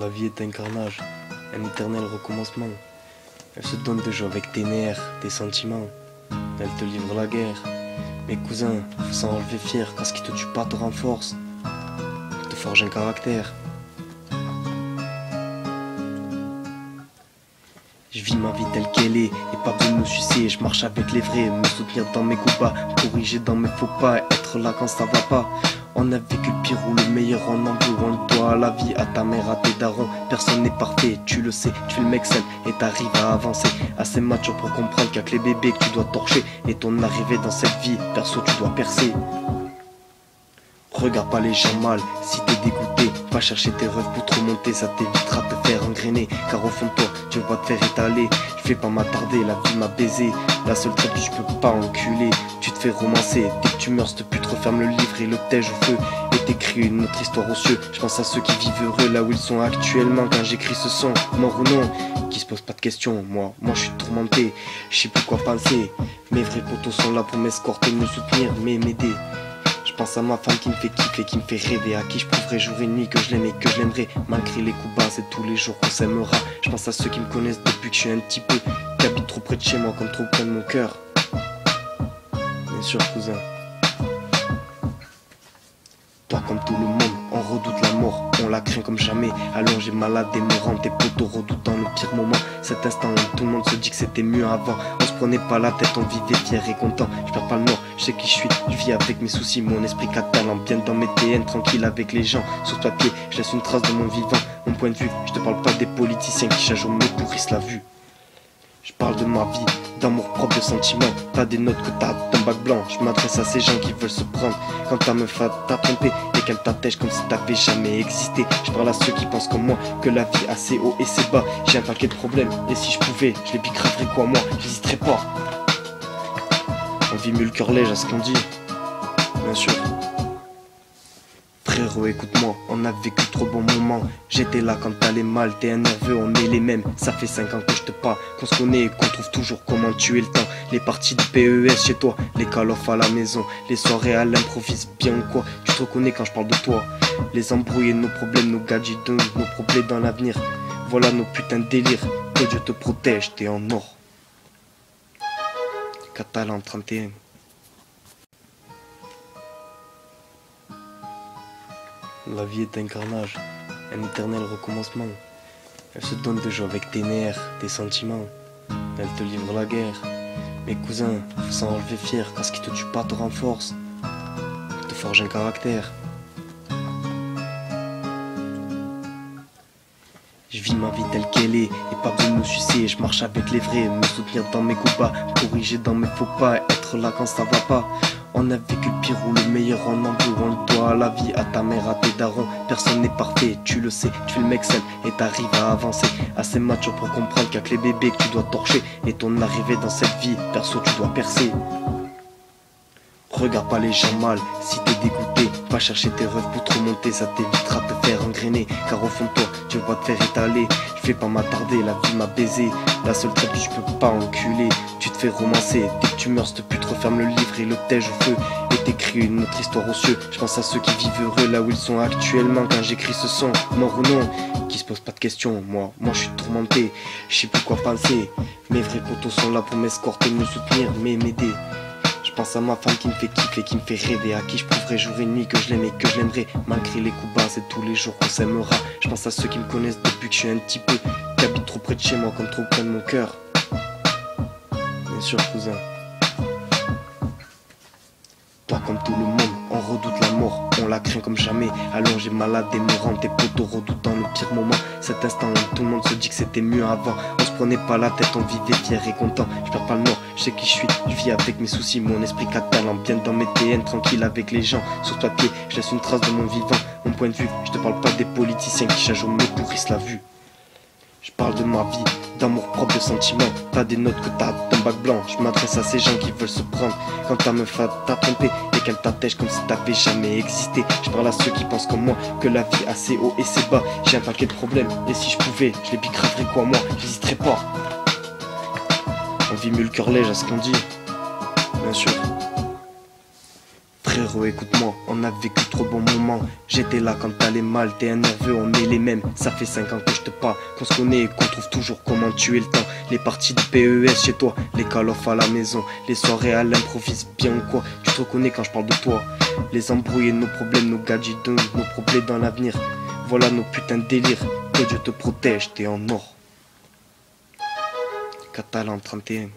La vie est un carnage, un éternel recommencement. Elle se donne de jeu avec tes nerfs, tes sentiments. Elle te livre la guerre. Mes cousins, faut s'en enlever fier, car ce qui te tue pas te renforce. Elle te forge un caractère. Je vis ma vie telle qu'elle est, et pas besoin de me sucer. Je marche avec les vrais, me soutenir dans mes coups bas, corriger dans mes faux pas, être là quand ça va pas. On a vécu le pire ou le meilleur, on en veut, on le doit à la vie, à ta mère, à tes darons. Personne n'est parfait, tu le sais, tu fais le mec seul et t'arrives à avancer. Assez mature pour comprendre qu'il y a que les bébés que tu dois torcher. Et ton arrivée dans cette vie, perso tu dois percer. Regarde pas les gens mal, si t'es dégoûté, va chercher tes rêves pour te remonter, ça t'évitera de te faire engrainer. Car au fond de toi, tu veux pas te faire étaler, je vais pas m'attarder, la vie m'a baisé. La seule traite que je peux pas enculer, tu te fais romancer. Dès que tu meurs, cette pute referme le livre et le tège au feu. Et t'écris une autre histoire aux cieux. Je pense à ceux qui vivent heureux là où ils sont actuellement quand j'écris ce son, mort ou non, qui se pose pas de questions. Moi je suis tourmenté, je sais plus quoi penser. Mes vrais potos sont là pour m'escorter, me soutenir, m'aider. Je pense à ma femme qui me fait kiffer, qui me fait rêver, à qui je prouverai jour et nuit que je l'aime et que je l'aimerai. Malgré les coups bas, c'est tous les jours qu'on s'aimera. Je pense à ceux qui me connaissent depuis que je suis un petit peu, qui habitent trop près de chez moi comme trop près de mon cœur. Bien sûr cousin. Toi comme tout le monde, on redoute la mort, on la craint comme jamais. Allongé, malade et mourant, tes potos redoutant le pire moment. Cet instant où tout le monde se dit que c'était mieux avant. On se prenait pas la tête, on vivait fier et content. Je perds pas le nord, je sais qui je suis, je vis avec mes soucis. Mon esprit catalan, bien dans mes TN, tranquille avec les gens. Sur ce papier, je laisse une trace de mon vivant. Mon point de vue, je te parle pas des politiciens qui chaque jour me pourrissent la vue. Je parle de ma vie, d'amour propre, de sentiments. T'as des notes que t'as d'un bac blanc. Je m'adresse à ces gens qui veulent se prendre quand ta meuf t'a trompé et qu'elle t'attèche comme si t'avais jamais existé. Je parle à ceux qui pensent comme moi que la vie a ses hauts et ses bas. J'ai un paquet de problèmes et si je pouvais, je les bicraverais quoi moi, j'hésiterais pas. On vit mieux le cœur léger à ce qu'on dit, bien sûr. Frérot écoute-moi, on a vécu trop bons moments. J'étais là quand t'allais mal, t'es un nerveux, on est les mêmes. Ça fait 5 ans que je te parle, qu'on se connaît et qu'on trouve toujours comment tuer le temps. Les parties de PES chez toi, les call-off à la maison, les soirées à l'improvise, bien ou quoi. Tu te reconnais quand je parle de toi. Les embrouilles, nos problèmes, nos gadgets, nos problèmes dans l'avenir. Voilà nos putains de délires, que Dieu te protège, t'es en or. Catalan 31. La vie est un carnage, un éternel recommencement. Elle se donne de jeu avec tes nerfs, tes sentiments. Elle te livre la guerre. Mes cousins, faut s'en enlever fier, car ce qui te tue pas te renforce. Elle te forge un caractère. Je vis ma vie telle qu'elle est, et pas besoin de me sucer. Je marche avec les vrais, me soutenir dans mes coups bas, corriger dans mes faux pas, être là quand ça va pas. On a vécu le pire ou le meilleur, on en veut, on le doit à la vie, à ta mère, à tes darons. Personne n'est parfait, tu le sais, tu fais le mec seul et t'arrives à avancer. Assez mature pour comprendre qu'il y a que les bébés que tu dois torcher. Et ton arrivée dans cette vie, perso tu dois percer. Regarde pas les gens mal, si t'es dégoûté, va chercher tes rêves pour te remonter, ça t'évitera de te faire engrainer. Car au fond de toi, tu veux pas te faire étaler, je vais pas m'attarder, la vie m'a baisé. La seule traite que je peux pas enculer, tu te fais romancer. Dès que tu meurs, cette pute referme le livre et le tège au feu. Et t'écris une autre histoire aux cieux. Je pense à ceux qui vivent heureux là où ils sont actuellement quand j'écris ce son, mort ou non, qui se pose pas de questions. Moi je suis tourmenté, je sais plus quoi penser. Mes vrais potos sont là pour m'escorter, me soutenir, m'aider. Je pense à ma femme qui me fait kiffer, qui me fait rêver, à qui je prouverai jour et nuit que je l'aime et que je l'aimerai. Malgré les coups bas, c'est tous les jours qu'on s'aimera. Je pense à ceux qui me connaissent depuis que je suis un petit peu, qui habitent trop près de chez moi comme trop près de mon cœur. Bien sûr cousin. Toi comme tout le monde, on redoute la mort, on la craint comme jamais. Allongé, malade et mourant, tes potos redoutant le pire moment. Cet instant où tout le monde se dit que c'était mieux avant. On se prenait pas la tête, on vivait fier et content. Je perds pas le nord, je sais qui je suis, je vis avec mes soucis. Mon esprit catalan, bien dans mes TN, tranquille avec les gens. Sur ce papier, je laisse une trace de mon vivant. Mon point de vue, je te parle pas des politiciens qui chaque jour me pourrissent la vue. Je parle de ma vie, d'amour propre, de sentiments. T'as des notes que t'as d'un bac blanc. Je m'adresse à ces gens qui veulent se prendre quand ta meuf t'a trompé et qu'elle t'attèche comme si t'avais jamais existé. Je parle à ceux qui pensent comme moi que la vie a ses hauts et ses bas. J'ai un paquet de problèmes et si je pouvais, je les bicraverais quoi moi, j'hésiterais pas. On vit mieux le cœur léger à ce qu'on dit, bien sûr. Frérot. frérot, écoute-moi, on a vécu trop bons moments. J'étais là quand t'allais mal, t'es un nerveux, on est les mêmes. Ça fait 5 ans que je te parle, qu'on se connaît et qu'on trouve toujours comment tuer le temps. Les parties de PES chez toi, les call-off à la maison, les soirées à l'improvise, bien ou quoi. Tu te reconnais quand je parle de toi. Les embrouilles, nos problèmes, nos gadgets, nos problèmes dans l'avenir. Voilà nos putains de délires. Que Dieu te protège, t'es en or. Catalan 31.